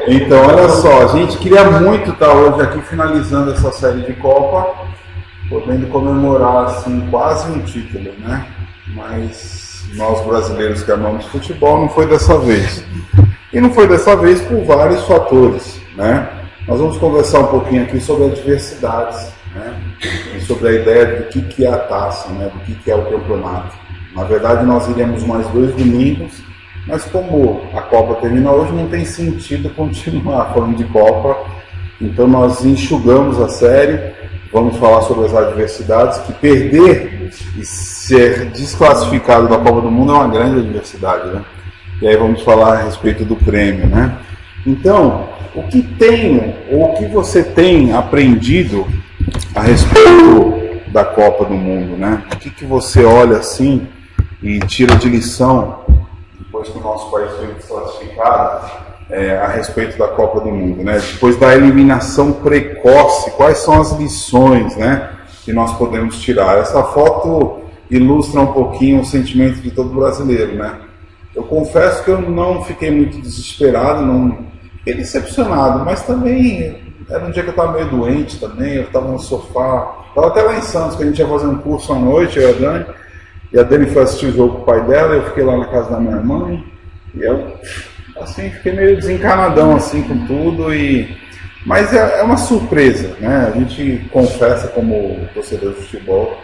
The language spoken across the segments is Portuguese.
Então, olha só, a gente queria muito estar hoje aqui finalizando essa série de Copa, podendo comemorar assim quase um título, né? Mas nós brasileiros que amamos futebol não foi dessa vez. E não foi dessa vez por vários fatores, né? Nós vamos conversar um pouquinho aqui sobre adversidades, né? E sobre a ideia do que é a taça, né? Do que é o campeonato. Na verdade, nós iremos mais 2 domingos, mas como a Copa termina hoje, não tem sentido continuar falando de Copa. Então nós enxugamos a série, vamos falar sobre as adversidades, que perder e ser desclassificado da Copa do Mundo é uma grande adversidade, né? E aí vamos falar a respeito do prêmio, né? Então, o que você tem aprendido a respeito da Copa do Mundo, né? O que você olha assim e tira de lição, depois que o nosso país foi desclassificado, a respeito da Copa do Mundo, né? Depois da eliminação precoce, quais são as lições, né, que nós podemos tirar? Essa foto ilustra um pouquinho o sentimento de todo brasileiro, né? Eu confesso que eu não fiquei muito desesperado, não fiquei decepcionado, mas também era um dia que eu estava meio doente também, eu estava no sofá, estava até lá em Santos, que a gente ia fazer um curso à noite, eu e a Dani, e a Dani foi assistir o jogo com o pai dela, eu fiquei lá na casa da minha mãe, e eu, assim, fiquei meio desencanadão, assim, com tudo, mas é uma surpresa, né? A gente confessa, como torcedor de futebol,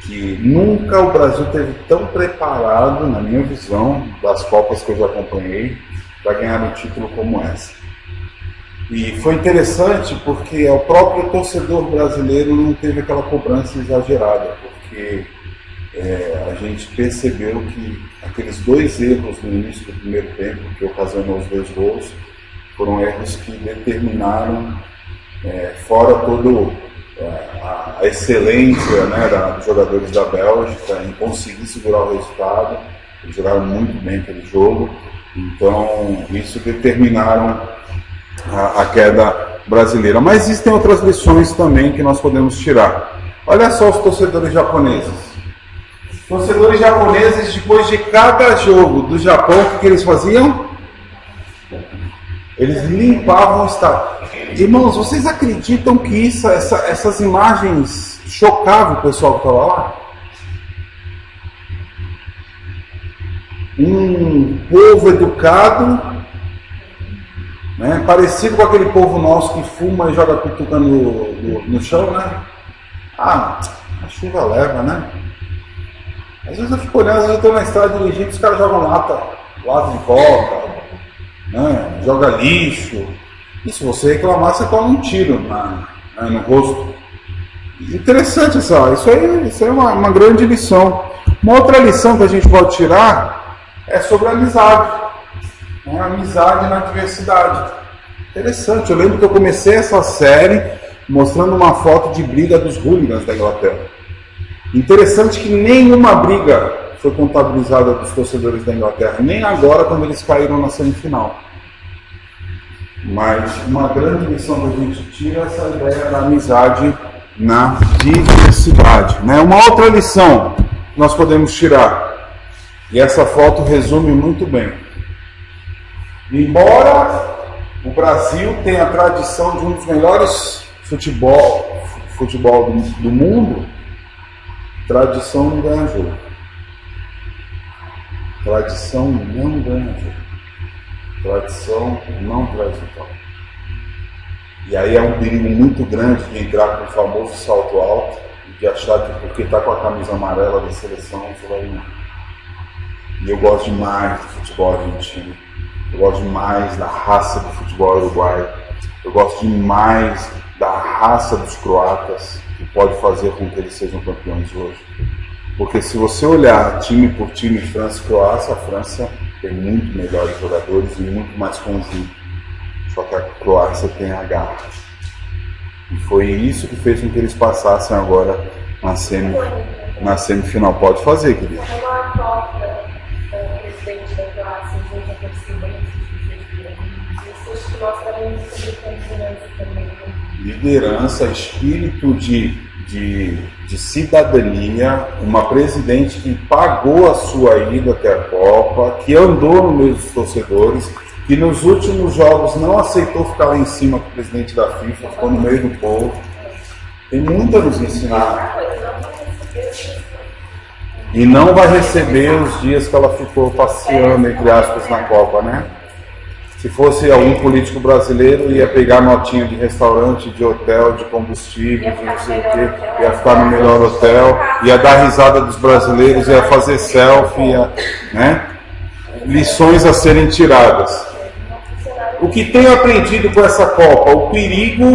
que nunca o Brasil teve tão preparado, na minha visão, das Copas que eu já acompanhei, para ganhar um título como essa. E foi interessante porque o próprio torcedor brasileiro não teve aquela cobrança exagerada, porque a gente percebeu que aqueles 2 erros no início do primeiro tempo, que ocasionou os 2 gols, foram erros que determinaram, fora todo a excelência, né, dos jogadores da Bélgica em conseguir segurar o resultado. Eles jogaram muito bem aquele jogo, então isso determinaram a queda brasileira. Mas existem outras lições também que nós podemos tirar. Olha só os torcedores japoneses. Torcedores japoneses, depois de cada jogo do Japão, o que eles faziam? Eles limpavam o estádio. Irmãos, vocês acreditam que essas imagens chocavam o pessoal que estava lá? Um povo educado, né, parecido com aquele povo nosso que fuma e joga cutuca no chão, né? A chuva leva, né? Às vezes eu fico olhando, eu estou na estrada dirigindo, os caras jogam lata de coca, né? Joga lixo. E se você reclamar, você toma um tiro no rosto. Interessante isso é uma grande lição. Uma outra lição que a gente pode tirar é sobre a amizade. A amizade na diversidade. Interessante, eu lembro que eu comecei essa série mostrando uma foto de briga dos hooligans da Inglaterra. Interessante que nenhuma briga foi contabilizada dos torcedores da Inglaterra, nem agora quando eles caíram na semifinal. Mas uma grande lição que a gente tira é essa ideia da amizade na diversidade, né? Uma outra lição que nós podemos tirar, e essa foto resume muito bem. Embora o Brasil tenha a tradição de um dos melhores futebol do mundo, tradição não ganha jogo. Tradição não ganha jogo. Tradição não traz vitória. E aí é um perigo muito grande de entrar com o famoso salto alto e de achar que porque está com a camisa amarela da seleção você vai ganhar. E eu gosto demais do futebol argentino. Eu gosto demais da raça do futebol uruguaio. Eu gosto demais da raça dos croatas, que pode fazer com que eles sejam campeões hoje. Porque se você olhar time por time, França e Croácia, a França tem muito melhores jogadores e muito mais conjunto. Só que a Croácia tem a garra. E foi isso que fez com que eles passassem agora na semifinal. Pode fazer, querido. Uma própria presidente da Croácia, junto com o presidente, isso mostra muito sobre liderança também. Liderança, espírito de cidadania, uma presidente que pagou a sua ida até a Copa, que andou no meio dos torcedores, que nos últimos jogos não aceitou ficar lá em cima com o presidente da FIFA, ficou no meio do povo. Tem muito a nos ensinar. E não vai receber os dias que ela ficou passeando, entre aspas, na Copa, né? Se fosse algum político brasileiro, ia pegar notinha de restaurante, de hotel, de combustível, de não sei o quê, ia ficar no melhor hotel, ia dar risada dos brasileiros, ia fazer selfie, né? Lições a serem tiradas. O que tenho aprendido com essa Copa? O perigo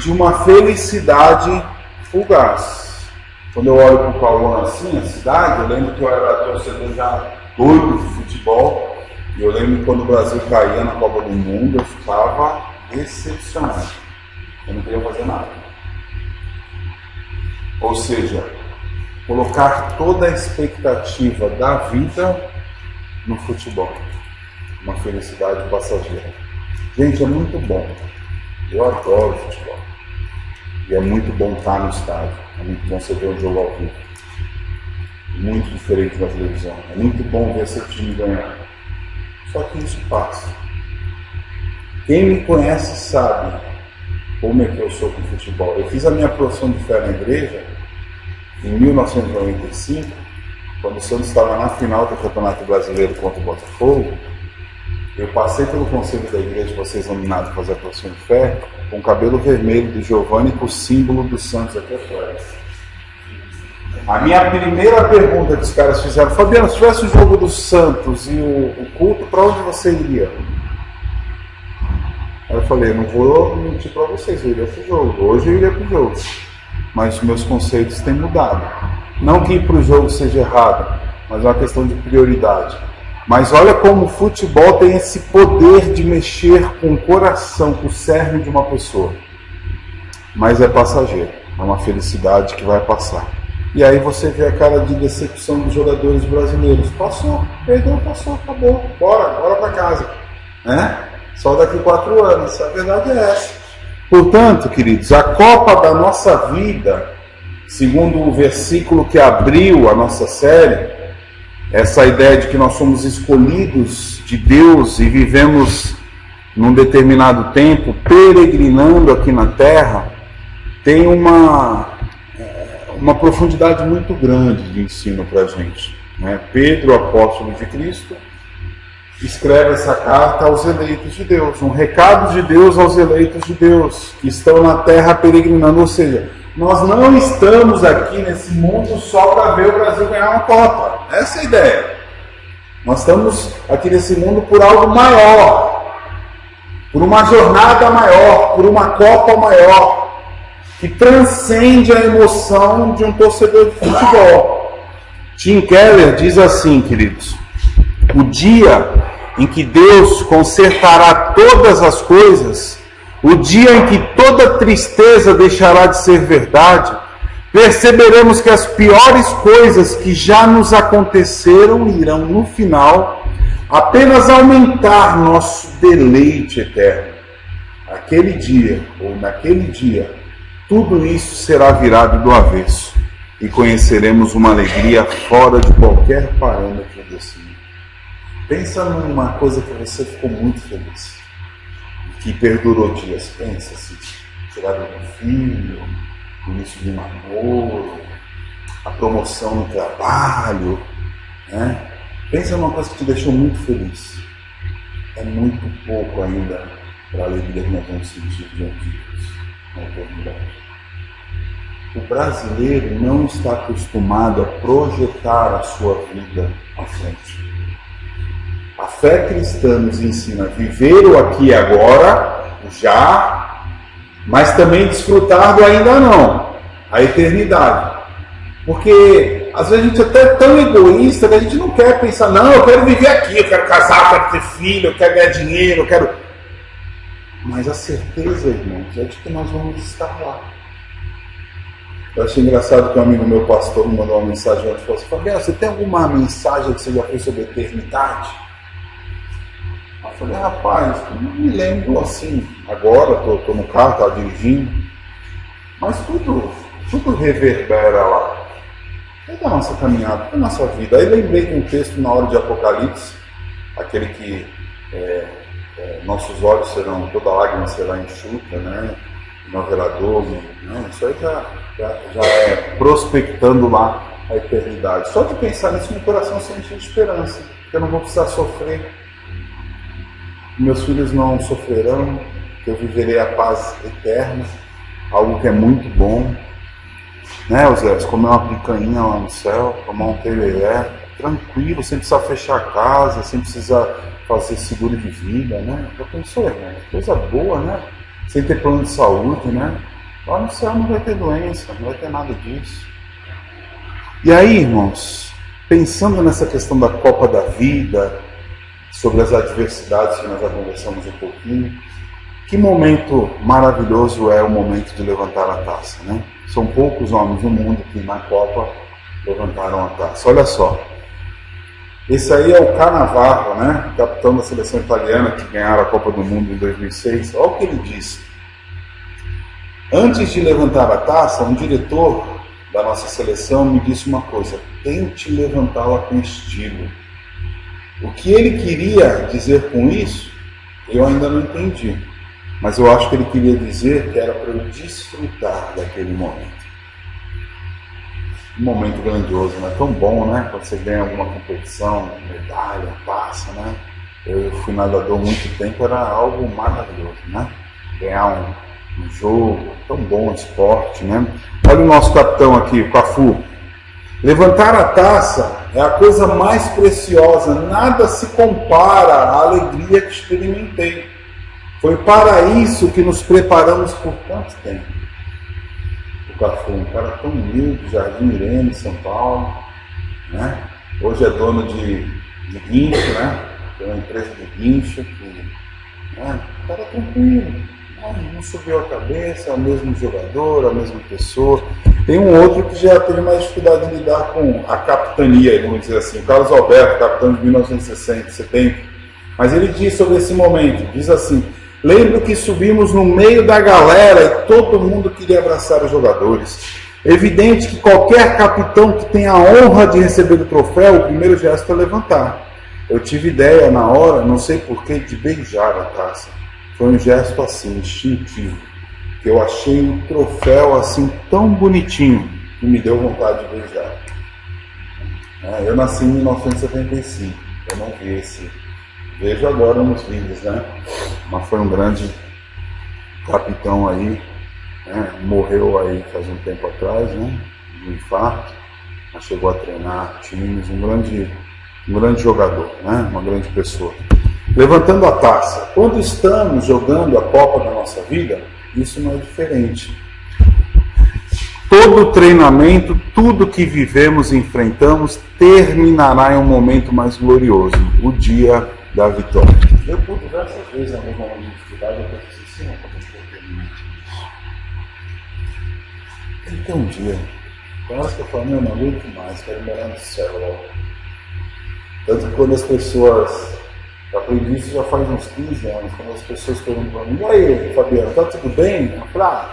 de uma felicidade fugaz. Quando eu olho para o Cauã assim, a cidade, eu lembro que eu era torcedor já doido de futebol. E eu lembro que quando o Brasil caía na Copa do Mundo, eu ficava decepcionado. Eu não queria fazer nada. Ou seja, colocar toda a expectativa da vida no futebol. Uma felicidade passageira. Gente, é muito bom. Eu adoro futebol. E é muito bom estar no estádio. É muito bom você ver um jogo ao vivo. Muito diferente da televisão. É muito bom ver seu time ganhar. Só que isso passa. Quem me conhece sabe como é que eu sou com futebol. Eu fiz a minha profissão de fé na igreja em 1995, quando o Santos estava na final do Campeonato Brasileiro contra o Botafogo. Eu passei pelo conselho da igreja para ser examinado para fazer a profissão de fé com o cabelo vermelho do Giovanni com o símbolo do Santos aqui atrás. A minha primeira pergunta que os caras fizeram: Fabiano, se tivesse o jogo do Santos e o culto, para onde você iria? Aí eu falei: não vou mentir para vocês, eu iria para o jogo. Hoje eu iria para o jogo. Mas os meus conceitos têm mudado. Não que ir para o jogo seja errado, mas é uma questão de prioridade. Mas olha como o futebol tem esse poder de mexer com o coração, com o cerne de uma pessoa. Mas é passageiro, é uma felicidade que vai passar. E aí você vê a cara de decepção dos jogadores brasileiros. Passou, perdeu, passou, acabou, bora para casa. Né? Só daqui 4 anos, a verdade é essa. Portanto, queridos, a Copa da nossa vida, segundo o versículo que abriu a nossa série, essa ideia de que nós somos escolhidos de Deus e vivemos num determinado tempo peregrinando aqui na terra, tem uma profundidade muito grande de ensino para a gente. Né? Pedro, apóstolo de Cristo, escreve essa carta aos eleitos de Deus, um recado de Deus aos eleitos de Deus, que estão na terra peregrinando, ou seja, nós não estamos aqui nesse mundo só para ver o Brasil ganhar uma Copa. Essa é a ideia. Nós estamos aqui nesse mundo por algo maior, por uma jornada maior, por uma Copa maior, que transcende a emoção de um torcedor de futebol. Tim Keller diz assim, queridos: o dia em que Deus consertará todas as coisas, o dia em que toda tristeza deixará de ser verdade, perceberemos que as piores coisas que já nos aconteceram irão, no final, apenas aumentar nosso deleite eterno. Aquele dia, ou naquele dia, tudo isso será virado do avesso e conheceremos uma alegria fora de qualquer parâmetro desse mundo. Pensa numa coisa que você ficou muito feliz, que perdurou dias. Pensa assim: chegada do filho, o início de namoro, a promoção no trabalho, né? Pensa numa coisa que te deixou muito feliz. É muito pouco ainda para a alegria que nós vamos sentir diante de Deus na eternidade. O brasileiro não está acostumado a projetar a sua vida à frente. A fé cristã nos ensina a viver o aqui e agora, já, mas também desfrutar do ainda não, a eternidade. Porque às vezes a gente é até tão egoísta que a gente não quer pensar: não, eu quero viver aqui, eu quero casar, eu quero ter filho, eu quero ganhar dinheiro, eu quero... Mas a certeza, irmãos, é de que nós vamos estar lá. Eu achei engraçado que um amigo meu, pastor, me mandou uma mensagem ontem e falou assim: Fabiano, você tem alguma mensagem que você já fez sobre a eternidade? Eu falei: rapaz, não me lembro assim, agora, estou no carro, estava dirigindo, mas tudo reverbera lá. É da nossa caminhada, da nossa vida. Aí lembrei de um texto na hora de Apocalipse, aquele que nossos olhos serão, toda lágrima será enxuta, né? Não haverá dor, né? Isso aí já é prospectando lá a eternidade. Só de pensar nisso, meu coração se enche de esperança, que eu não vou precisar sofrer, meus filhos não sofrerão, que eu viverei a paz eterna, algo que é muito bom, né, Osés? Comer uma picanha lá no céu, tomar um tereré, tranquilo, sem precisar fechar a casa, sem precisar fazer seguro de vida, né? Já pensou, irmão? Coisa boa, né? Sem ter plano de saúde, né? Lá no céu não vai ter doença, não vai ter nada disso. E aí, irmãos, pensando nessa questão da Copa da Vida, sobre as adversidades que nós já conversamos um pouquinho, que momento maravilhoso é o momento de levantar a taça, né? São poucos homens no mundo que na Copa levantaram a taça. Olha só, esse aí é o Cannavaro, né? Capitão da seleção italiana que ganharam a Copa do Mundo em 2006. Olha o que ele disse. Antes de levantar a taça, um diretor da nossa seleção me disse uma coisa: tente levantá-la com estilo. O que ele queria dizer com isso, eu ainda não entendi. Mas eu acho que ele queria dizer que era para eu desfrutar daquele momento. Um momento grandioso, né? Tão bom, né? Quando você ganha alguma competição, medalha, taça, né? Eu fui nadador há muito tempo, era algo maravilhoso, né? Ganhar um jogo, tão bom esporte, né? Olha o nosso capitão aqui, o Cafu. Levantar a taça é a coisa mais preciosa, nada se compara à alegria que experimentei. Foi para isso que nos preparamos por tanto tempo. O Cafu, um cara tão humilde, Jardim Irene, São Paulo, né? Hoje é dono de guincho, né? Tem uma empresa de guincho, né? Um cara tranquilo, não subiu a cabeça, é o mesmo jogador, a mesma pessoa. Tem um outro que já teve mais dificuldade de lidar com a capitania, vamos dizer assim, o Carlos Alberto, capitão de 1960, 70. Mas ele diz sobre esse momento, diz assim: lembro que subimos no meio da galera e todo mundo queria abraçar os jogadores. Evidente que qualquer capitão que tenha a honra de receber o troféu, o primeiro gesto é levantar. Eu tive ideia na hora, não sei porquê, de beijar a taça. Foi um gesto assim, instintivo, que eu achei o troféu assim tão bonitinho que me deu vontade de beijar. Eu nasci em 1975, eu não vi esse. Vejo agora nos vídeos, né? Mas foi um grande capitão aí, né? Morreu aí faz um tempo atrás, né? De infarto, mas chegou a treinar times, um grande jogador, né? Uma grande pessoa. Levantando a taça, quando estamos jogando a Copa da nossa vida, isso não é diferente. Todo treinamento, tudo que vivemos e enfrentamos, terminará em um momento mais glorioso, o dia da vitória. Eu por diversas vezes na mesma dificuldade, eu pensei assim, não, como eu terminar isso? Tem que ter um dia. Quase que eu falo, não aguento mais, quero morar no céu logo. Tanto que quando as pessoas... Eu aprendi isso já faz uns 15 anos, quando as pessoas perguntam para mim: e aí, Fabiano, tá tudo bem? Eu falo: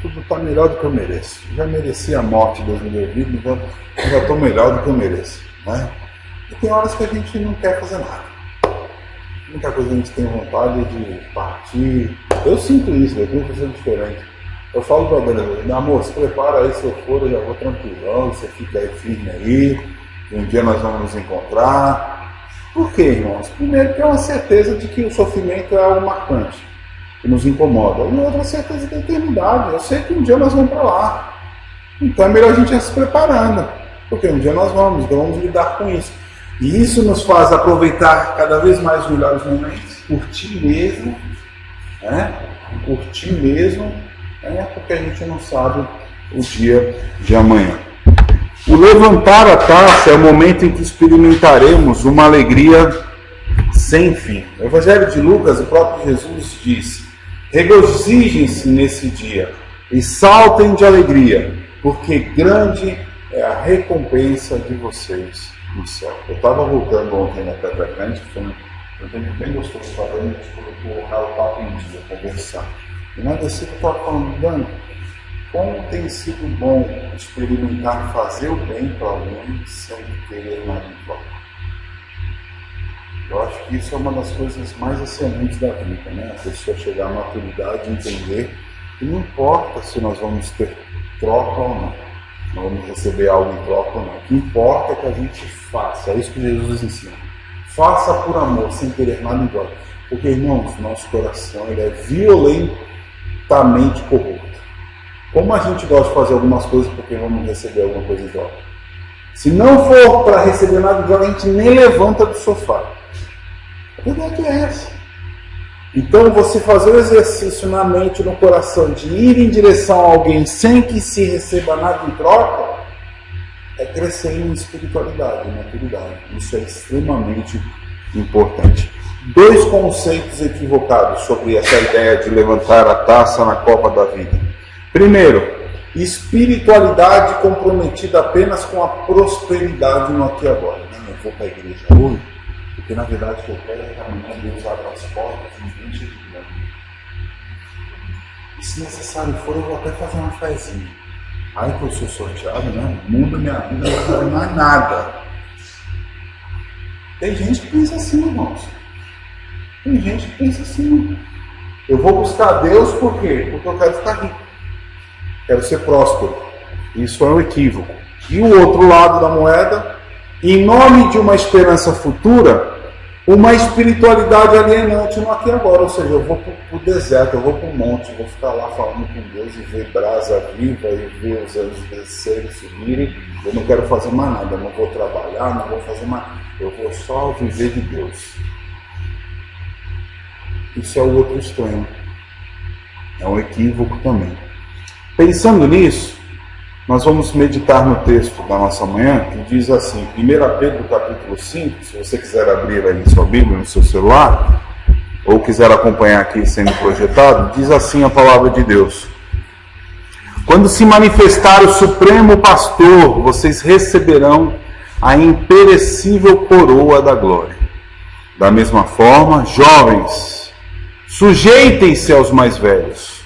tudo tá melhor do que eu mereço. Já mereci a morte, Deus me livre, então já estou melhor do que eu mereço, né? E tem horas que a gente não quer fazer nada. Muita coisa a gente tem vontade de partir. Eu sinto isso, eu tenho que ser diferente. Eu falo para a Dani: amor, se prepara aí, se eu for, eu já vou tranquilão, você fica aí firme aí, e um dia nós vamos nos encontrar. Por quê, irmãos? Primeiro, que é uma certeza de que o sofrimento é algo marcante, que nos incomoda. E outra certeza da eternidade. Eu sei que um dia nós vamos para lá. Então é melhor a gente ir se preparando, porque um dia nós vamos, então vamos lidar com isso. E isso nos faz aproveitar cada vez mais os melhores momentos, curtir mesmo, né? Curtir mesmo, né? Porque a gente não sabe o dia de amanhã. O levantar a taça é o momento em que experimentaremos uma alegria sem fim. No Evangelho de Lucas, o próprio Jesus diz: regozijem-se nesse dia e saltem de alegria, porque grande é a recompensa de vocês no céu. Eu estava voltando ontem na Pedra Grande, que foi um tempo bem gostoso falando, a gente colocou o papo em dia, conversar. E na descida eu estava falando: Dani, como tem sido bom experimentar fazer o bem para alguém sem querer nada em troca. Eu acho que isso é uma das coisas mais excelentes da vida, né? A pessoa chegar à maturidade e entender que não importa se nós vamos ter troca ou não, nós vamos receber algo em troca ou não. O que importa é que a gente faça, é isso que Jesus nos ensina. Faça por amor, sem querer nada em troca. Porque, irmãos, nosso coração ele é violentamente corrupto. Como a gente gosta de fazer algumas coisas porque vamos receber alguma coisa em troca? Se não for para receber nada em troca, a gente nem levanta do sofá. A verdade é essa. Então, você fazer o exercício na mente e no coração de ir em direção a alguém sem que se receba nada em troca, é crescer em espiritualidade, em maturidade. Isso é extremamente importante. 2 conceitos equivocados sobre essa ideia de levantar a taça na copa da vida. Primeiro, espiritualidade comprometida apenas com a prosperidade no aqui e agora. Eu vou para a igreja hoje, porque na verdade o que eu quero é que amanhã Deus abra as portas e me deixe de novo. E se necessário for, eu vou até fazer uma fezinha. Aí que eu sou sorteado, né? Muda minha vida, não vai fazer mais nada. Tem gente que pensa assim, irmãos. Tem gente que pensa assim. Eu vou buscar Deus por quê? Porque eu quero ficar rico. Quero ser próspero. Isso é um equívoco. E o outro lado da moeda, em nome de uma esperança futura, uma espiritualidade alienante no aqui e agora. Ou seja, eu vou para o deserto, eu vou para o monte, vou ficar lá falando com Deus e ver brasa viva e ver os anjos descerem, subirem. Eu não quero fazer mais nada, eu não vou trabalhar, não vou fazer mais. Eu vou só viver de Deus. Isso é o outro extremo. É um equívoco também. Pensando nisso, nós vamos meditar no texto da nossa manhã, que diz assim, 1 Pedro capítulo 5, se você quiser abrir aí sua Bíblia no seu celular, ou quiser acompanhar aqui sendo projetado, diz assim a palavra de Deus. Quando se manifestar o Supremo Pastor, vocês receberão a imperecível coroa da glória. Da mesma forma, jovens, sujeitem-se aos mais velhos.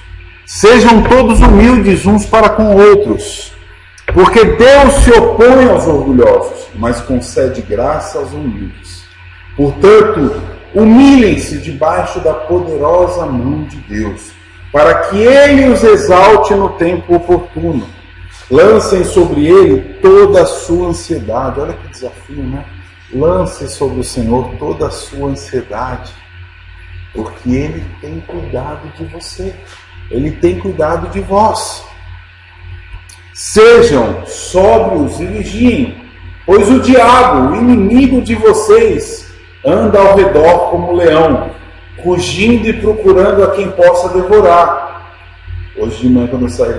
Sejam todos humildes uns para com outros, porque Deus se opõe aos orgulhosos, mas concede graça aos humildes. Portanto, humilhem-se debaixo da poderosa mão de Deus, para que Ele os exalte no tempo oportuno. Lancem sobre Ele toda a sua ansiedade. Olha que desafio, né? Lance sobre o Senhor toda a sua ansiedade, porque Ele tem cuidado de você. Ele tem cuidado de vós. Sejam sóbrios e vigiem, pois o diabo, o inimigo de vocês, anda ao redor como um leão, rugindo e procurando a quem possa devorar. Hoje de manhã, quando eu saí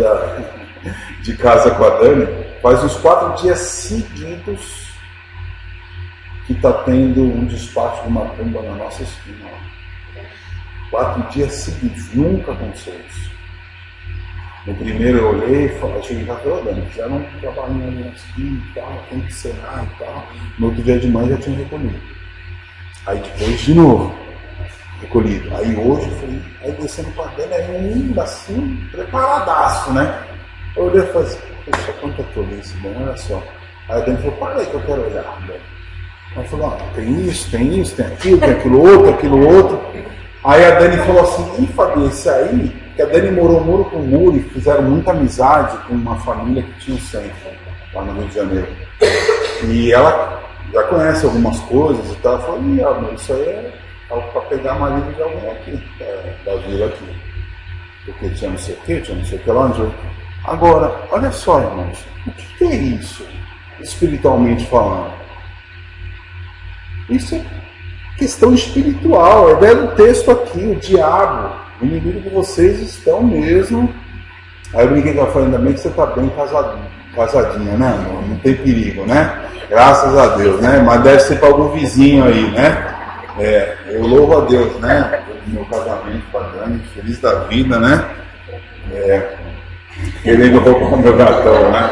de casa com a Dani, faz uns 4 dias seguidos que está tendo um despacho de uma tumba na nossa esquina. 4 dias seguidos, nunca aconteceu isso. No primeiro eu olhei e falei, cheguei cá falando, fizeram um trabalhinho ali na esquina e tal, tem que encerrar e tal. No outro dia de manhã já tinha recolhido. Aí depois de novo, recolhido. Aí hoje eu falei, aí descendo para dentro, aí assim, preparadaço, né? Eu olhei e falei assim, poxa, quanta tolice, bem, olha só. Aí a Dani falou, para aí que eu quero olhar. Aí falou, tem isso, tem aquilo, tem aquilo outro. Aí a Dani falou assim, ih, Fabi, esse aí, que a Dani morou muro com muro e fizeram muita amizade com uma família que tinha um centro lá no Rio de Janeiro. E ela já conhece algumas coisas e tal. Ela falou, ih, amor, isso aí é para pegar marido de alguém aqui, da vila aqui. Porque tinha não sei o que lá onde eu... Agora, olha só, irmãos, o que é isso, espiritualmente falando? Isso é questão espiritual, é velho texto aqui, o diabo, o inimigo de vocês estão mesmo. Aí eu brinquei com ela, falei, ainda bem que você está bem casadinha, né? Não tem perigo, né? Graças a Deus, né? Mas deve ser para algum vizinho aí, né? Eu louvo a Deus, né? O meu casamento com a Dani, feliz da vida, né? Querendo roubar o meu gatão, né?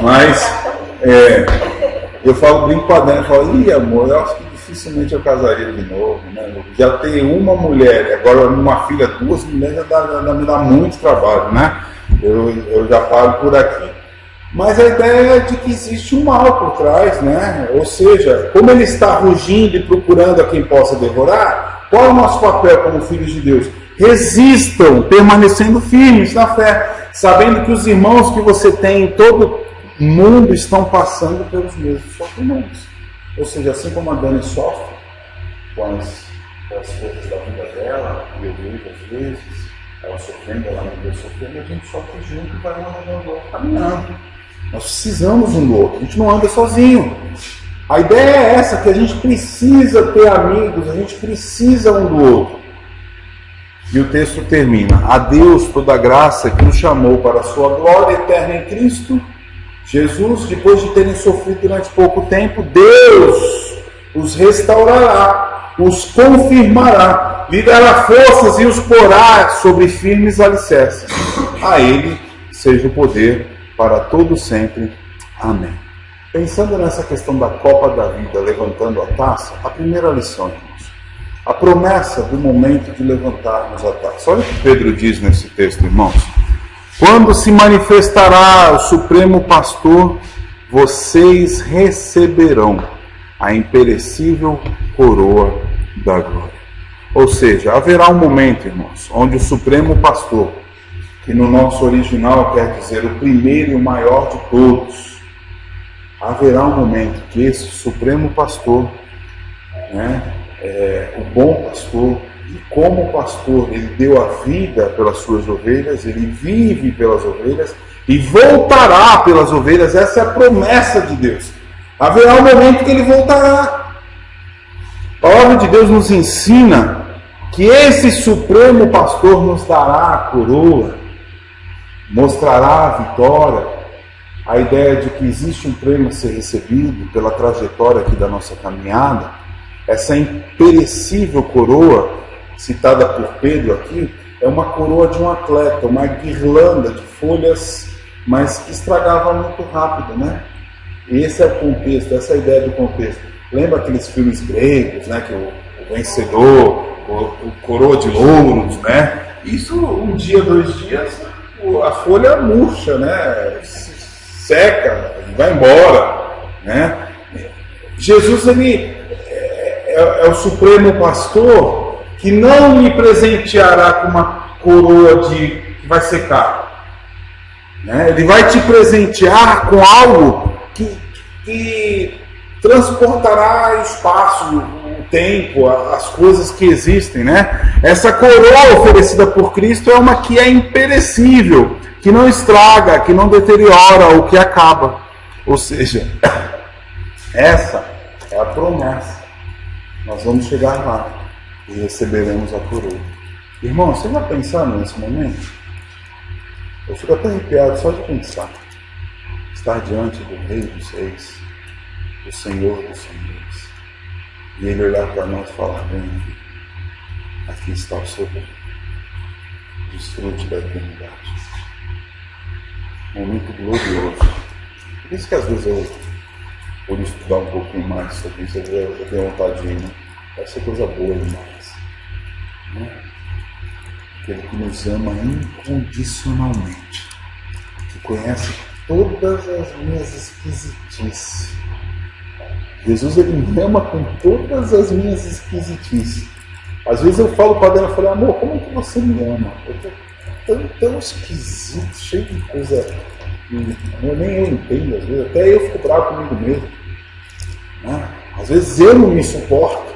Mas, eu brinco com a Dani, falo, ih, amor, eu acho que dificilmente eu casaria de novo, né? Eu já tenho uma mulher, agora uma filha, 2 mulheres, já me dá muito trabalho, né? Eu já paro por aqui. Mas a ideia é de que existe um mal por trás, né? Ou seja, como ele está rugindo e procurando a quem possa devorar, qual é o nosso papel como filhos de Deus? Resistam, permanecendo firmes na fé, sabendo que os irmãos que você tem em todo o mundo estão passando pelos mesmos sofrimentos. Ou seja, assim como a Dani sofre com as coisas da vida dela, e eu vejo às vezes, ela sofrendo, ela não vê sofrendo, a gente sofre junto e vai andando caminhando. Nós precisamos um do outro, a gente não anda sozinho. A ideia é essa, que a gente precisa ter amigos, a gente precisa um do outro. E o texto termina: a Deus toda a graça que nos chamou para a sua glória eterna em Cristo Jesus, depois de terem sofrido durante pouco tempo, Deus os restaurará, os confirmará, lhe dará forças e os porá sobre firmes alicerces. A Ele seja o poder para todo sempre. Amém. Pensando nessa questão da Copa da Vida, levantando a taça, a primeira lição, irmãos, a promessa do momento de levantarmos a taça. Olha o que Pedro diz nesse texto, irmãos. Quando se manifestará o Supremo Pastor, vocês receberão a imperecível coroa da glória. Ou seja, haverá um momento, irmãos, onde o Supremo Pastor, que no nosso original quer dizer o primeiro e o maior de todos, haverá um momento que esse Supremo Pastor, o bom pastor, e como pastor, ele deu a vida pelas suas ovelhas, ele vive pelas ovelhas e voltará pelas ovelhas. Essa é a promessa de Deus. Haverá um momento que ele voltará. A palavra de Deus nos ensina que esse Supremo Pastor nos dará a coroa, mostrará a vitória, a ideia de que existe um prêmio a ser recebido pela trajetória aqui da nossa caminhada. Essa imperecível coroa, citada por Pedro aqui, é uma coroa de um atleta, uma guirlanda de folhas, mas que estragava muito rápido, né? E esse é o contexto, essa é a ideia do contexto. Lembra aqueles filmes gregos, né? Que o vencedor, o coroa de louros, né? Isso, um dia, 2 dias, a folha murcha, né? Seca, vai embora, né? Jesus, ele é o Supremo Pastor que não lhe presenteará com uma coroa que vai secar, né? Ele vai te presentear com algo que transportará o espaço, o tempo, as coisas que existem, né? Essa coroa oferecida por Cristo é uma que é imperecível, que não estraga, que não deteriora ou que acaba. Ou seja, essa é a promessa. Nós vamos chegar lá e receberemos a coroa. Irmão, você já pensaram nesse momento? Eu fico até arrepiado só de pensar. Estar diante do Rei dos Reis, do Senhor dos Senhores, e Ele olhar para nós e falar: vem, aqui está o seu poder. Desfrute da eternidade. Momento glorioso. Por isso que às vezes eu, por estudar um pouquinho mais sobre isso, eu tenho vontade de ir, né? Vai ser coisa boa demais, né? Aquele que nos ama incondicionalmente, que conhece todas as minhas esquisitices. Jesus, ele me ama com todas as minhas esquisitices. Às vezes eu falo para ela, eu falo: amor, como é que você me ama? Eu tô tão esquisito, cheio de coisa que nem eu entendo, às vezes até eu fico bravo comigo mesmo, né? Às vezes eu não me suporto.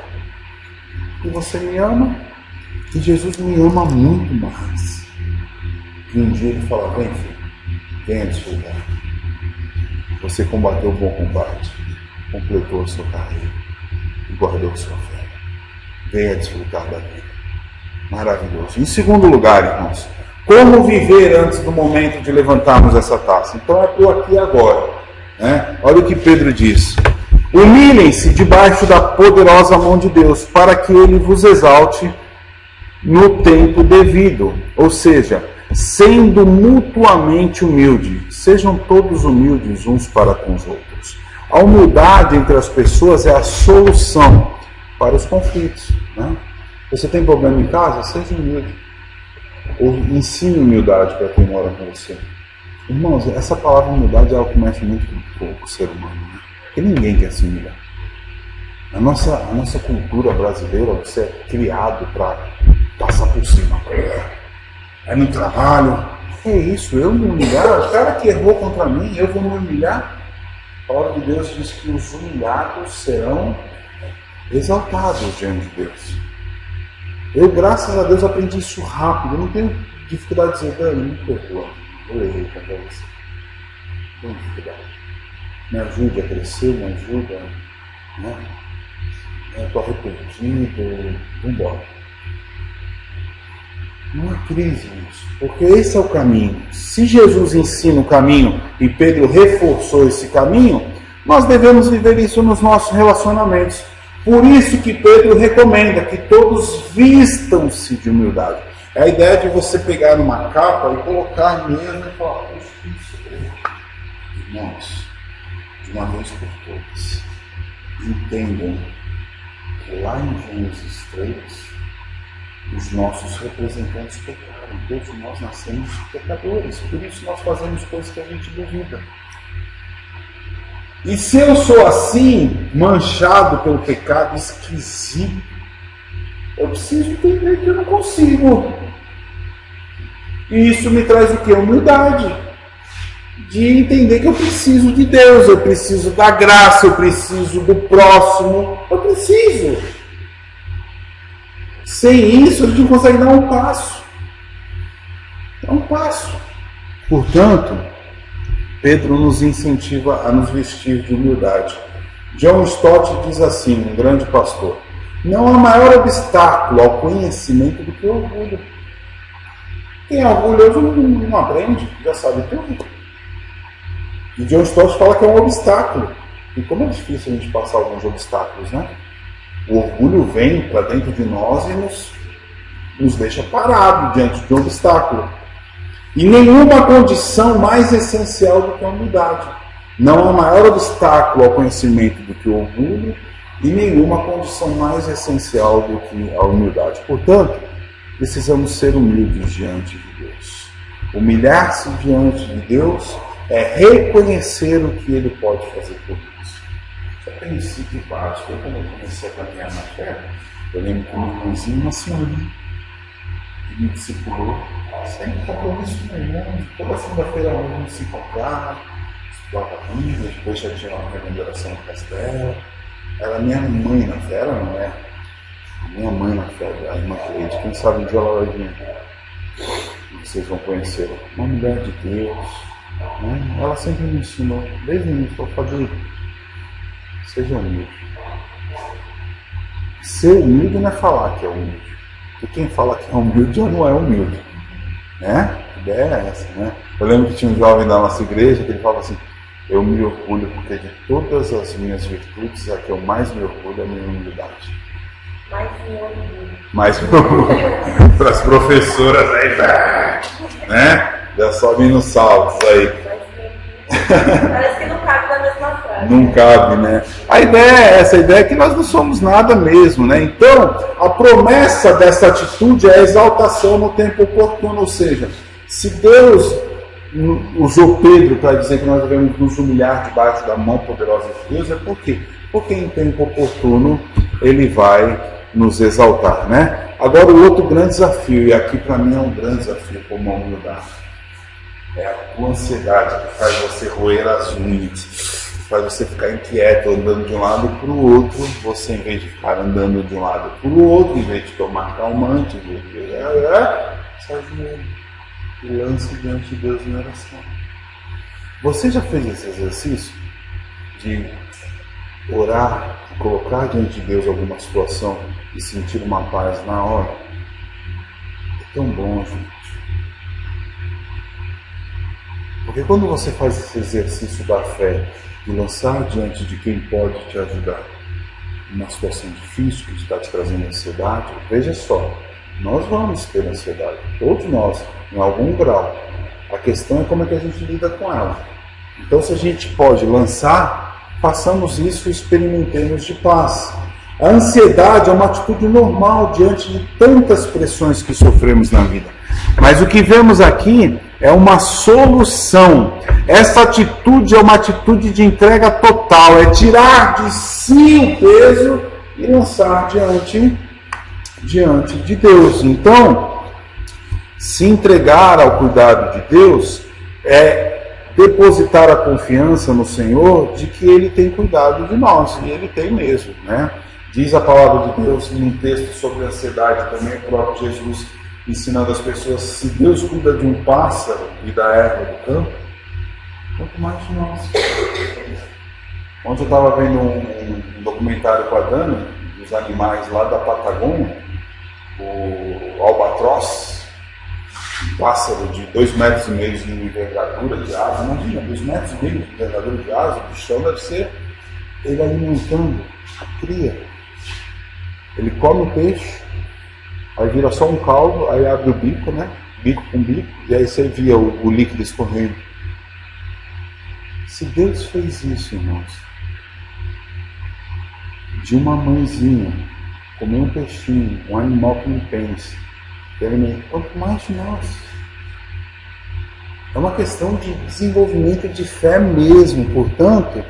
E você me ama, e Jesus me ama muito mais. E um dia ele fala: vem, filho, venha desfrutar. Você combateu o bom combate, completou a sua carreira e guardou a sua fé. Venha desfrutar da vida. Maravilhoso. Em segundo lugar, irmãos, como viver antes do momento de levantarmos essa taça? Então é por aqui agora, né? Olha o que Pedro diz: humilhem-se debaixo da poderosa mão de Deus, para que Ele vos exalte no tempo devido. Ou seja, sendo mutuamente humildes, sejam todos humildes uns para com os outros. A humildade entre as pessoas é a solução para os conflitos, né? Você tem problema em casa? Seja humilde. Ou ensine humildade para quem mora com você. Irmãos, essa palavra humildade é algo que mexe muito com o ser humano, né? Porque ninguém quer se humilhar. A nossa cultura brasileira, você é criado para passar por cima. É no trabalho. É isso, eu me humilhar? O cara que errou contra mim, eu vou me humilhar? A palavra de Deus diz que os humilhados serão exaltados diante de Deus. Eu, graças a Deus, aprendi isso rápido. Eu não tenho dificuldade de dizer, Dani, me perdoa. Eu errei contra você. Não tenho dificuldade. Me ajude a crescer, me ajuda, né? Eu estou arrependido, vamos embora. Não há crise nisso, porque esse é o caminho. Se Jesus ensina o caminho e Pedro reforçou esse caminho, nós devemos viver isso nos nossos relacionamentos. Por isso que Pedro recomenda que todos vistam-se de humildade. É a ideia de você pegar uma capa e colocar mesmo e falar, isso, irmãos, de uma vez por todas, entendam que lá em Gênesis 3, os nossos representantes pecaram. Todos nós nascemos pecadores. Por isso nós fazemos coisas que a gente duvida. E se eu sou assim, manchado pelo pecado, esquisito, eu preciso entender que eu não consigo. E isso me traz o quê? Humildade. De entender que eu preciso de Deus, eu preciso da graça, eu preciso do próximo, eu preciso. Sem isso, a gente não consegue dar um passo. Dá um passo. Portanto, Pedro nos incentiva a nos vestir de humildade. John Stott diz assim, um grande pastor, não há maior obstáculo ao conhecimento do que o orgulho. Quem é orgulhoso não aprende, já sabe tudo. E John Stott fala que é um obstáculo. E como é difícil a gente passar alguns obstáculos, né? O orgulho vem para dentro de nós e nos deixa parados diante de um obstáculo. E nenhuma condição mais essencial do que a humildade. Não há maior obstáculo ao conhecimento do que o orgulho e nenhuma condição mais essencial do que a humildade. Portanto, precisamos ser humildes diante de Deus. Humilhar-se diante de Deus é reconhecer o que Ele pode fazer por nós. Isso é princípio básico. Quando eu comecei a caminhar na fé, eu lembro que um irmãozinho, uma senhorinha, que me discipulou, sem compromisso nenhum, toda segunda-feira a gente se encontrava, estudava a Bíblia, depois já tinha uma reunião de oração na casa dela. Ela é minha mãe na fé, ela não é? Minha mãe na fé, a irmã Cleide, quem sabe um dia ela vai vir. Vocês vão conhecê-la. Uma mulher de Deus, né? Ela sempre me ensinou, desde o início, falou, Fabio, seja humilde. Ser humilde não é falar que é humilde. Porque quem fala que é humilde já não é humilde. Né? A ideia é essa, né? Eu lembro que tinha um jovem da nossa igreja que ele falava assim, eu me orgulho porque de todas as minhas virtudes, a que eu mais me orgulho é a minha humildade. Mais me orgulho. Para as professoras aí, né? Já sobem nos saltos aí. Parece que não cabe na mesma frase. Não cabe, né? A ideia é essa, a ideia é que nós não somos nada mesmo, né? Então, a promessa dessa atitude é a exaltação no tempo oportuno, ou seja, se Deus usou Pedro para dizer que nós devemos nos humilhar debaixo da mão poderosa de Deus, é por quê? Porque em tempo oportuno Ele vai nos exaltar, né? Agora o outro grande desafio, e aqui para mim é um grande desafio como a humildade, é a tua ansiedade que faz você roer as unhas, faz você ficar inquieto, andando de um lado para o outro, você em vez de ficar andando de um lado para o outro, em vez de tomar calmante, se ajoelha e lance diante de Deus em oração. Você já fez esse exercício de orar, colocar diante de Deus alguma situação e sentir uma paz na hora? É tão bom, gente. Porque quando você faz esse exercício da fé, de lançar diante de quem pode te ajudar numa situação difícil que está te trazendo ansiedade, veja só, nós vamos ter ansiedade, todos nós, em algum grau. A questão é como é que a gente lida com ela. Então, se a gente pode lançar, façamos isso e experimentemos de paz. A ansiedade é uma atitude normal diante de tantas pressões que sofremos na vida. Mas o que vemos aqui é uma solução. Essa atitude é uma atitude de entrega total, é tirar de si o peso e lançar diante de Deus. Então, se entregar ao cuidado de Deus é depositar a confiança no Senhor de que Ele tem cuidado de nós, e Ele tem mesmo, né? Diz a palavra de Deus num texto sobre ansiedade também, o próprio Jesus ensinando as pessoas, se Deus cuida de um pássaro e da erva do campo, quanto mais de nós. Ontem eu estava vendo um documentário com a Dani, dos animais lá da Patagônia, o albatroz, um pássaro de 2,5 metros de envergadura de asa, imagina, 2,5 metros de envergadura de asa, o bichão deve ser ele alimentando a cria. Ele come o peixe, aí vira só um caldo, aí abre o bico, né? Bico com bico, e aí você via o líquido escorrendo. Se Deus fez isso, irmãos, de uma mãezinha comer um peixinho, um animal que não pensa, quanto mais de nós. É uma questão de desenvolvimento de fé mesmo. Portanto,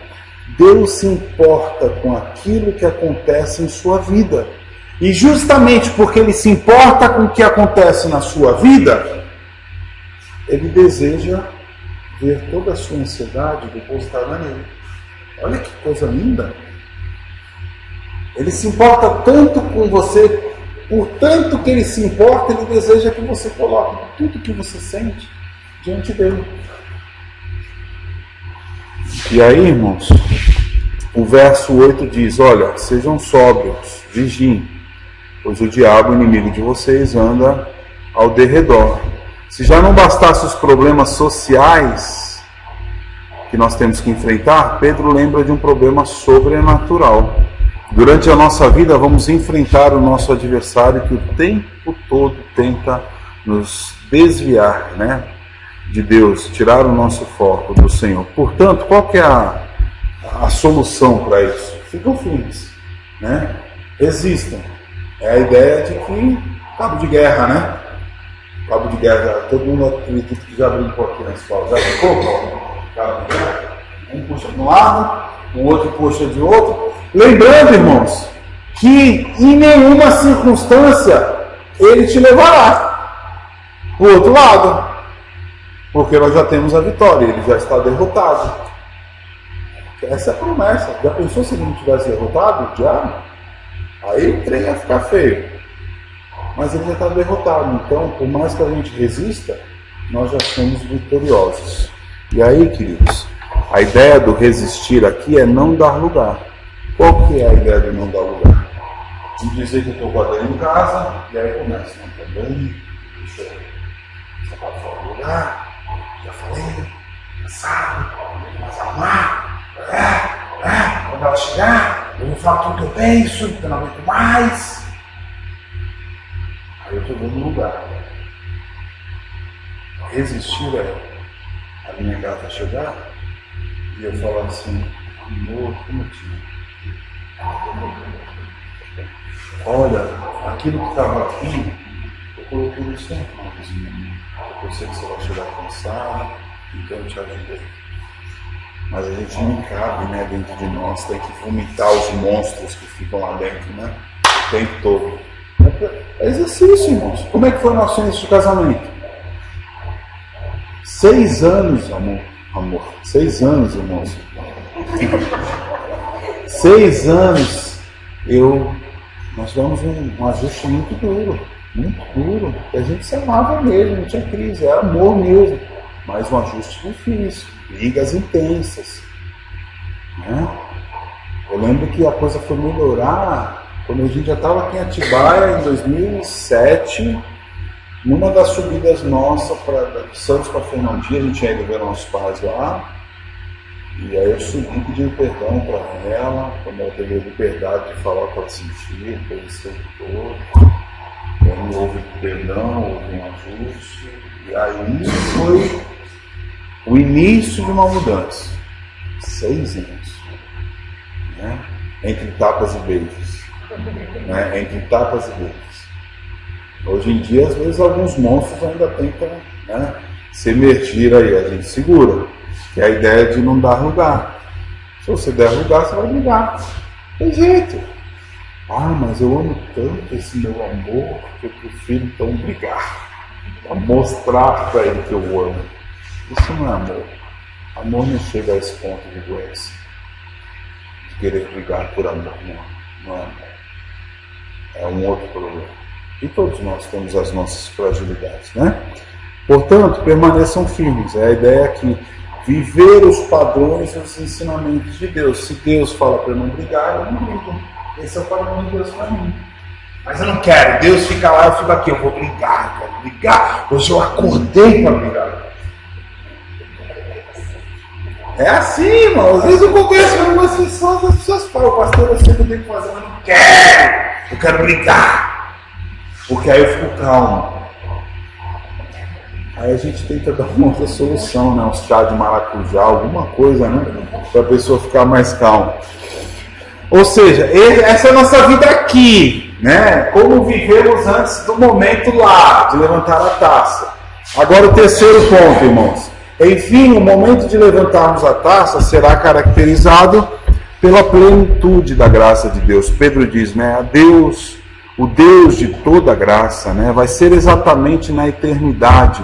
Deus se importa com aquilo que acontece em sua vida. E justamente porque Ele se importa com o que acontece na sua vida, Ele deseja ver toda a sua ansiedade depositada nele. Olha que coisa linda! Ele se importa tanto com você, por tanto que Ele se importa, Ele deseja que você coloque tudo que você sente diante dele. E aí, irmãos, o verso 8 diz, olha, sejam sóbrios, vigiem, pois o diabo, inimigo de vocês, anda ao derredor. Se já não bastasse os problemas sociais que nós temos que enfrentar, Pedro lembra de um problema sobrenatural. Durante a nossa vida vamos enfrentar o nosso adversário que o tempo todo tenta nos desviar, né, de Deus, tirar o nosso foco do Senhor. Portanto, qual que é a solução para isso? Ficam firmes, né? Resistam. É a ideia de que cabo de guerra, né? Cabo de guerra, todo mundo acredita que já brincou aqui na escola. Já brincou, Paulo? Cabo de guerra? Um puxa de um lado, o outro puxa de outro. Lembrando, irmãos, que em nenhuma circunstância ele te levará para o outro lado. Porque nós já temos a vitória, ele já está derrotado. Essa é a promessa. Já pensou se ele não tivesse derrotado o diabo? Aí o trem ia ficar feio. Mas ele já está derrotado. Então, por mais que a gente resista, nós já somos vitoriosos. E aí, queridos, a ideia do resistir aqui é não dar lugar. Qual que é a ideia de não dar lugar? De dizer que eu estou guardando em casa, e aí começa. Não, também, deixa eu sapato fora do lugar. Já falei, cansado, mas arrumar, quando ela chegar, eu vou falar tudo que eu penso, que eu não aguento mais. Aí eu estou dando lugar. Resistir é a minha gata chegar e eu falar assim, amor, como eu te amo. Olha, aquilo que estava aqui, eu coloquei no seu mãozinho. Eu sei que você vai chegar cansado, então eu te ajudei. Mas a gente não cabe, né, dentro de nós, tem que vomitar os monstros que ficam lá dentro, né? O tempo todo. É exercício, irmãos. Como é que foi o nosso início de casamento? 6 anos, amor. 6 anos, irmãos. 6 anos, nós tivemos um ajuste muito duro. E a gente se amava mesmo, não tinha crise, era amor mesmo. Mas um ajuste difícil, brigas intensas, né? Eu lembro que a coisa foi melhorar quando a gente já estava aqui em Atibaia, em 2007, numa das subidas nossas de Santos para Fernandinha, a gente tinha ido ver nossos pais lá. E aí eu subi pedindo perdão para ela, quando ela teve a liberdade de falar o que ela sentia, pelo tempo todo. E aí houve perdão, houve um ajuste. E aí foi o início de uma mudança. 6 anos. Né? Entre tapas e beijos. Né? Entre tapas e beijos. Hoje em dia, às vezes, alguns monstros ainda tentam, né, se emergir aí, a gente segura. Que é a ideia de não dar lugar. Se você der lugar, você vai brigar. Tem jeito. Ah, mas eu amo tanto esse meu amor que eu prefiro então brigar. Para mostrar para ele que eu amo. Isso não é amor. Amor não chega a esse ponto de doença. De querer brigar por amor. Não é amor. É um outro problema. E todos nós temos as nossas fragilidades, né? Portanto, permaneçam firmes. É a ideia aqui. Viver os padrões e os ensinamentos de Deus. Se Deus fala para eu não brigar, eu não brigo. Esse é o padrão de Deus para mim. Mas eu não quero. Deus fica lá, eu fico aqui. Eu vou brigar, quero brigar. Hoje eu acordei para brigar. É assim, irmão. Às vezes eu converso com algumas pessoas, as pessoas falam, pastor, eu sei o que eu tenho que fazer, mas não quero. Eu quero brigar. Porque aí eu fico calmo. Aí a gente tenta dar uma outra solução, né? Um chá de maracujá, alguma coisa, né? Para a pessoa ficar mais calma. Ou seja, essa é a nossa vida aqui, né? Como vivemos antes do momento lá, de levantar a taça. Agora o terceiro ponto, irmãos. Enfim, o momento de levantarmos a taça será caracterizado pela plenitude da graça de Deus. Pedro diz, né? A Deus, o Deus de toda graça, né? Vai ser exatamente na eternidade,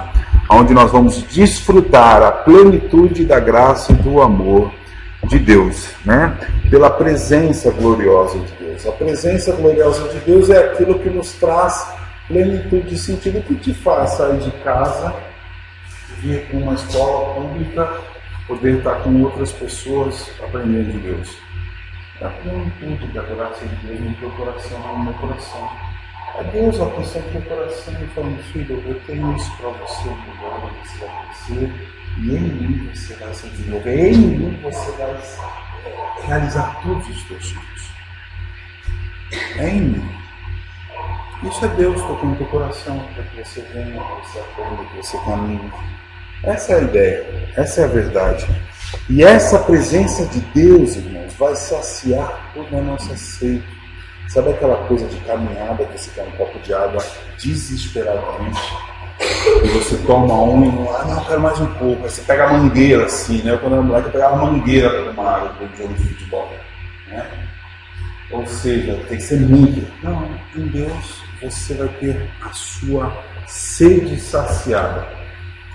onde nós vamos desfrutar a plenitude da graça e do amor de Deus, né? Pela presença gloriosa de Deus. A presença gloriosa de Deus é aquilo que nos traz plenitude de sentido, que te faz sair de casa, vir para uma escola pública, poder estar com outras pessoas aprendendo de Deus. É a plenitude da graça de Deus no teu coração, no meu coração. É Deus alcançando o teu coração e falando, filho, eu tenho isso para você, agora você vai crescer, e em mim você vai se desenvolver, em mim você vai realizar todos os teus sonhos. É em mim. Isso é Deus tocando o teu coração, para que você venha, para que você aprenda, que você caminhe. Essa é a ideia, essa é a verdade. E essa presença de Deus, irmãos, vai saciar toda a nossa sede. Sabe aquela coisa de caminhada que você quer um copo de água desesperadamente? E você toma um e não quero mais um pouco. Aí você pega a mangueira assim, né? Quando eu era moleque, eu pegava a mangueira para tomar água para o jogo de futebol, né? Ou seja, tem que ser muito. Não, em Deus você vai ter a sua sede saciada,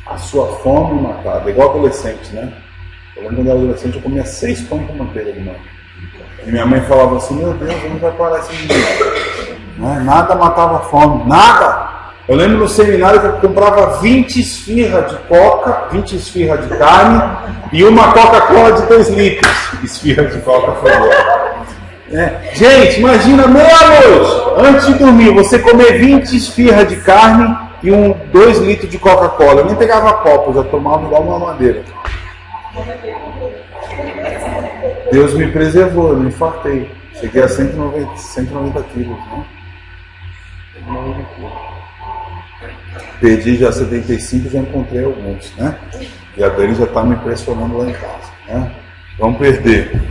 a sua fome matada, igual adolescente, né? Eu lembro quando eu era adolescente, eu comia 6 pães com manteiga de manhã. E minha mãe falava assim, meu Deus, não vai parar esse menino. Nada matava fome, nada. Eu lembro no seminário que eu comprava 20 esfirras de coca, 20 esfirras de carne e uma Coca-Cola de 2 litros. Esfirra de coca foi boa. Gente, imagina meia-noite, antes de dormir, você comer 20 esfirras de carne e 2 litros de Coca-Cola. Eu nem pegava copo, eu já tomava igual uma madeira. Deus me preservou, eu me infartei. Cheguei a 190 quilos, né? Perdi já 75, já encontrei alguns, né? E a Dani já está me impressionando lá em casa, né? Vamos perder.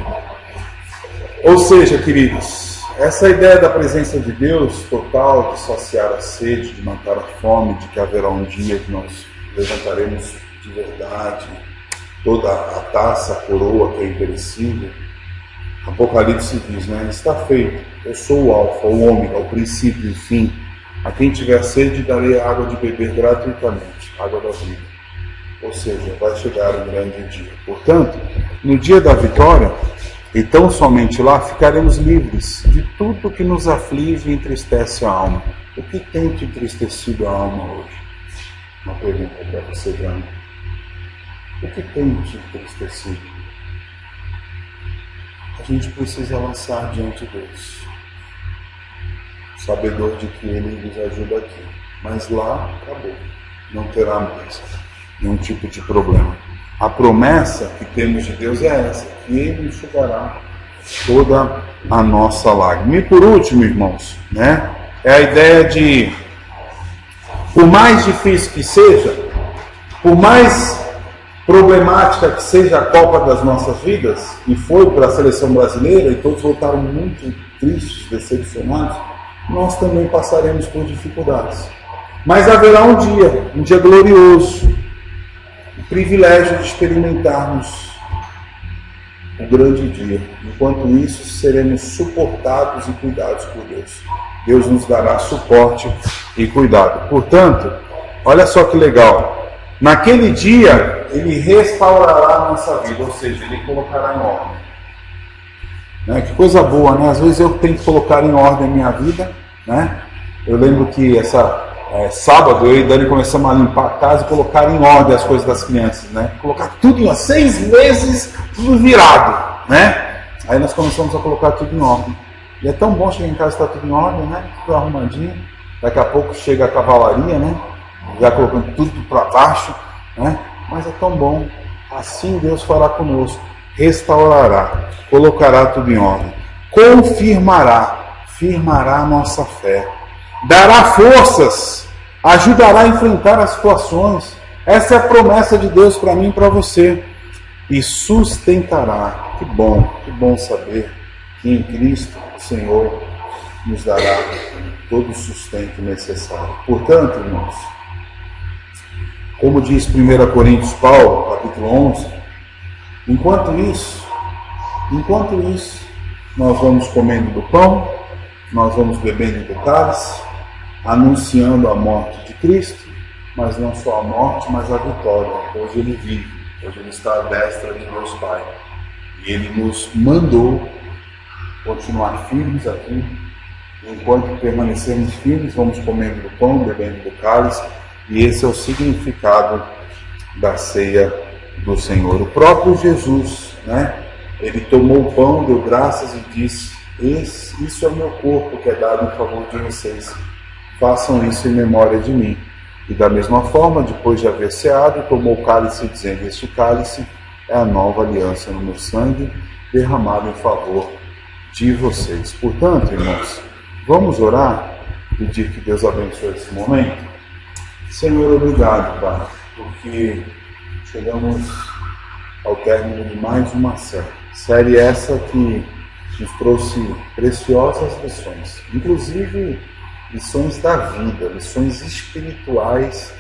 Ou seja, queridos, essa ideia da presença de Deus total, de saciar a sede, de matar a fome, de que haverá um dia que nós levantaremos de verdade toda a taça, a coroa que é imperecível. Apocalipse diz, né? Está feito. Eu sou o alfa, o ômega, o princípio e o fim. A quem tiver sede, darei água de beber gratuitamente, água da vida. Ou seja, vai chegar um grande dia. Portanto, no dia da vitória, e tão somente lá, ficaremos livres de tudo que nos aflige e entristece a alma. O que tem te entristecido a alma hoje? Uma pergunta para você, Dani. O que tem te entristecido? A gente precisa lançar diante de Deus, sabedor de que Ele nos ajuda aqui. Mas lá, acabou. Não terá mais nenhum tipo de problema. A promessa que temos de Deus é essa, que Ele enxugará toda a nossa lágrima. E por último, irmãos, né, é a ideia de, por mais difícil que seja, por mais problemática que seja a Copa das nossas vidas, e foi para a seleção brasileira, e todos voltaram muito tristes, decepcionados, nós também passaremos por dificuldades. Mas haverá um dia glorioso, o privilégio de experimentarmos o grande dia. Enquanto isso, seremos suportados e cuidados por Deus. Deus nos dará suporte e cuidado. Portanto, olha só que legal. Naquele dia, Ele restaurará a nossa vida, ou seja, Ele colocará em ordem. Né? Que coisa boa, né? Às vezes eu tenho que colocar em ordem a minha vida, né? Eu lembro que sábado eu e Dani começamos a limpar a casa e colocar em ordem as coisas das crianças, né? Colocar tudo em 6 meses, tudo virado, né? Aí nós começamos a colocar tudo em ordem. E é tão bom chegar em casa e estar tudo em ordem, né? Tudo arrumadinho. Daqui a pouco chega a cavalaria, né? Já colocando tudo para baixo, né? Mas é tão bom. Assim Deus fará conosco. Restaurará, colocará tudo em ordem, firmará a nossa fé, dará forças, ajudará a enfrentar as situações. Essa é a promessa de Deus para mim e para você. E sustentará. Que bom saber que em Cristo o Senhor nos dará todo o sustento necessário. Portanto, irmãos, como diz 1 Coríntios Paulo, capítulo 11, Enquanto isso, nós vamos comendo do pão, nós vamos bebendo do cálice, anunciando a morte de Cristo, mas não só a morte, mas a vitória. Hoje Ele vive, hoje Ele está à destra de Deus Pai. E Ele nos mandou continuar firmes aqui. Enquanto permanecermos firmes, vamos comendo do pão, bebendo do cálice, e esse é o significado da ceia do Senhor. O próprio Jesus, né? Ele tomou o pão, deu graças e disse: isso é o meu corpo que é dado em favor de vocês. Façam isso em memória de mim. E da mesma forma, depois de haver ceado, tomou o cálice, dizendo: este cálice é a nova aliança no meu sangue, derramado em favor de vocês. Portanto, irmãos, vamos orar, pedir que Deus abençoe esse momento. Senhor, obrigado, Pai, porque chegamos ao término de mais uma série essa que nos trouxe preciosas lições, inclusive lições da vida, lições espirituais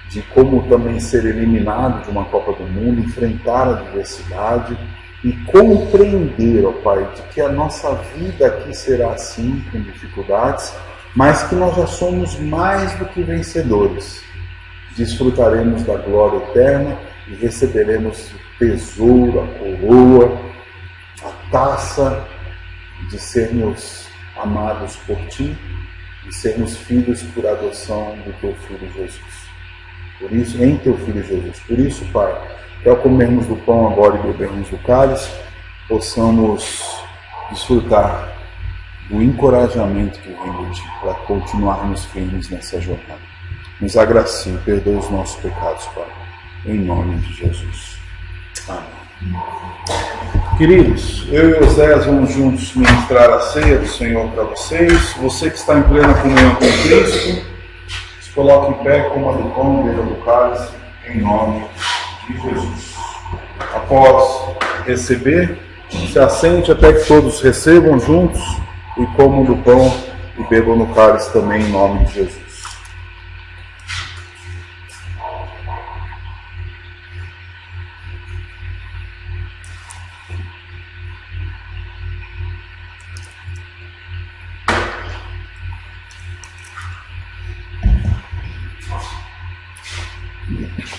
de como também ser eliminado de uma Copa do Mundo, enfrentar a adversidade e compreender, ó Pai, de que a nossa vida aqui será assim, com dificuldades, mas que nós já somos mais do que vencedores. Desfrutaremos da glória eterna e receberemos o tesouro, a coroa, a taça de sermos amados por Ti e sermos filhos por adoção do Teu Filho Jesus. Por isso, em Teu Filho Jesus. Por isso, Pai, que ao comermos do pão agora e bebermos do cálice, possamos desfrutar do encorajamento que vem de Ti para continuarmos firmes nessa jornada. Nos agracie, perdoe os nossos pecados, Pai. Em nome de Jesus. Amém. Queridos, eu e Oséias vamos juntos ministrar a ceia do Senhor para vocês. Você que está em plena comunhão com Cristo, se coloque em pé, coma do pão, beba do cálice, em nome de Jesus. Após receber, se assente até que todos recebam juntos e comam do pão e bebam no cálice também, em nome de Jesus.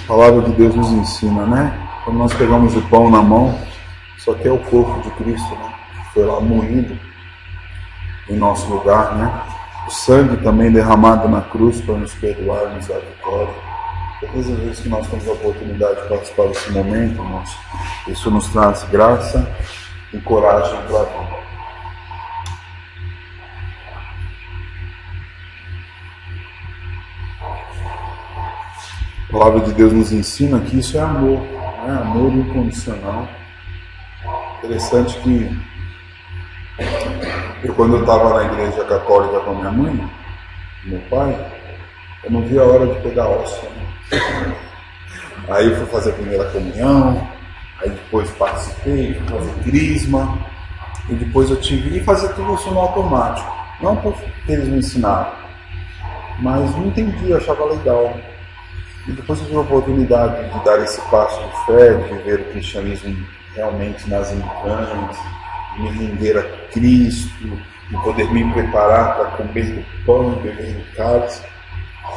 A palavra de Deus nos ensina, né? Quando nós pegamos o pão na mão, isso aqui é o corpo de Cristo, né? Que foi lá moído em nosso lugar, né? O sangue também derramado na cruz para nos perdoar e nos dar vitória. Todas as vezes que nós temos a oportunidade de participar desse momento, irmãos, isso nos traz graça e coragem para a vida. A palavra de Deus nos ensina que isso é amor, né? Amor incondicional. Interessante que quando eu estava na igreja católica com a minha mãe, meu pai, eu não vi a hora de pegar hóstia, né? Aí eu fui fazer a primeira comunhão, aí depois participei, fui fazer crisma, e depois eu tive que fazer tudo isso no automático. Não porque eles me ensinaram, mas não entendi, eu achava legal. E depois eu tive a oportunidade de dar esse passo de fé, de viver o cristianismo realmente nas entranhas, de me render a Cristo, de poder me preparar para comer do pão e beber do cálice.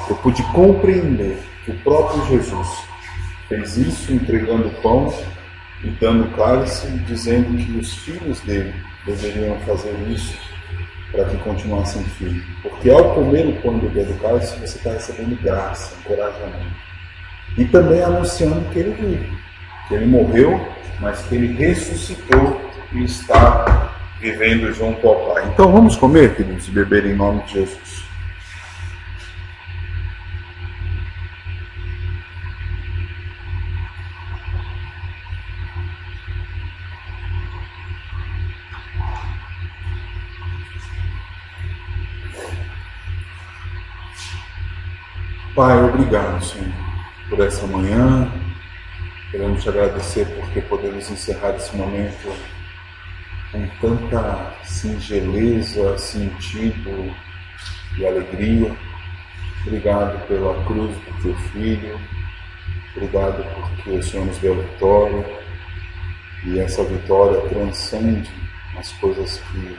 Eu pude compreender que o próprio Jesus fez isso entregando o pão e dando o cálice, dizendo que os filhos dele deveriam fazer isso para que continuassem firmes. Porque ao comer o pão e beber do cálice, você está recebendo graça, encorajamento. E também anunciando que ele vive, que ele morreu, mas que ele ressuscitou e está vivendo junto ao Pai. Então vamos comer, queridos, e beber em nome de Jesus. Pai, obrigado, Senhor, por essa manhã. Queremos te agradecer porque podemos encerrar esse momento com tanta singeleza, sentido e alegria. Obrigado pela cruz do teu Filho. Obrigado porque o Senhor nos deu a vitória. E essa vitória transcende as coisas que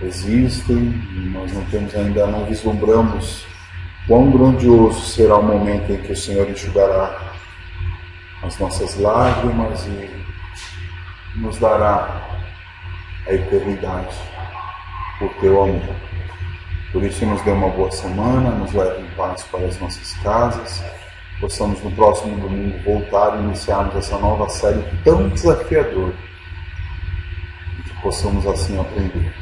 existem. E nós não vislumbramos quão grandioso será o momento em que o Senhor enxugará as nossas lágrimas e nos dará a eternidade por teu amor. Por isso nos dê uma boa semana, nos leve em paz para as nossas casas, possamos no próximo domingo voltar e iniciarmos essa nova série tão desafiadora e que possamos assim aprender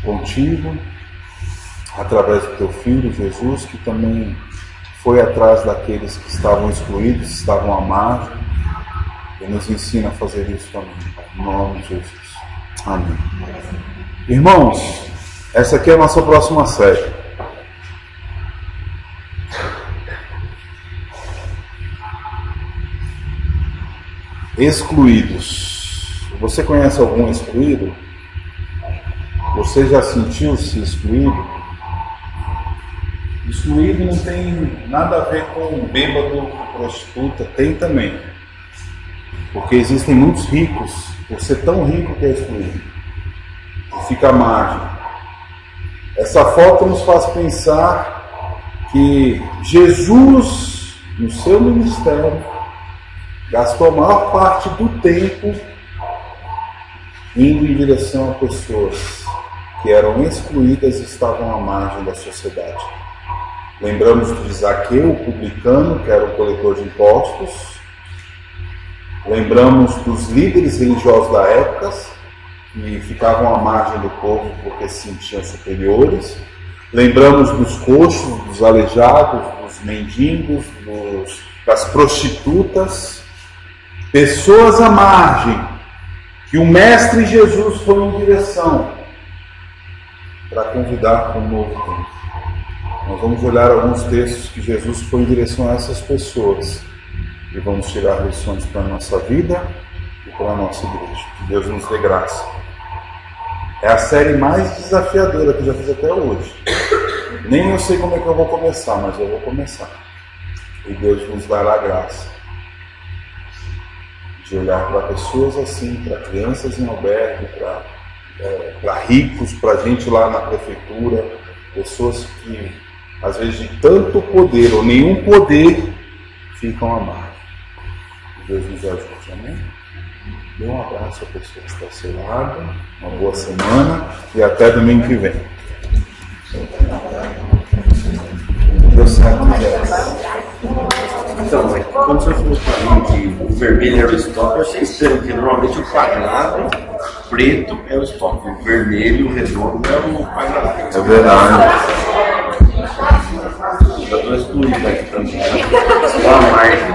contigo, através do teu Filho Jesus, que também foi atrás daqueles que estavam excluídos, estavam à margem, e nos ensina a fazer isso também, em nome de Jesus. Amém. Irmãos, essa aqui é a nossa próxima série. Excluídos. Você conhece algum excluído? Você já sentiu-se excluído? Excluído não tem nada a ver com bêbado, prostituta, tem também. Porque existem muitos ricos, por ser tão rico que é excluído, e fica à margem. Essa foto nos faz pensar que Jesus, no seu ministério, gastou a maior parte do tempo indo em direção a pessoas que eram excluídas e estavam à margem da sociedade. Lembramos de Zaqueu, o publicano, que era o coletor de impostos. Lembramos dos líderes religiosos da época, que ficavam à margem do povo porque se sentiam superiores. Lembramos dos coxos, dos aleijados, dos mendigos, das prostitutas. Pessoas à margem, que o Mestre Jesus foi em direção para convidar para um novo tempo. Nós vamos olhar alguns textos que Jesus foi em direção a essas pessoas e vamos tirar lições para a nossa vida e para a nossa igreja. Que Deus nos dê graça. É a série mais desafiadora que eu já fiz até hoje. Nem eu sei como é que eu vou começar, mas eu vou começar. E Deus nos dará graça de olhar para pessoas assim, para crianças em albergue, para ricos, para gente lá na prefeitura, pessoas que às vezes de tanto poder ou nenhum poder ficam à margem. Deus nos ajude, amém? Dê um abraço à pessoa que está ao seu lado, uma boa semana e até domingo que vem. Deu certo, Então, quando você falou para mim que o vermelho era o stop, eu achei estranho, porque normalmente o quadrado preto é o stop, o vermelho, o redondo é o quadrado. É verdade. Eu estou excluído aqui também. Só a margem.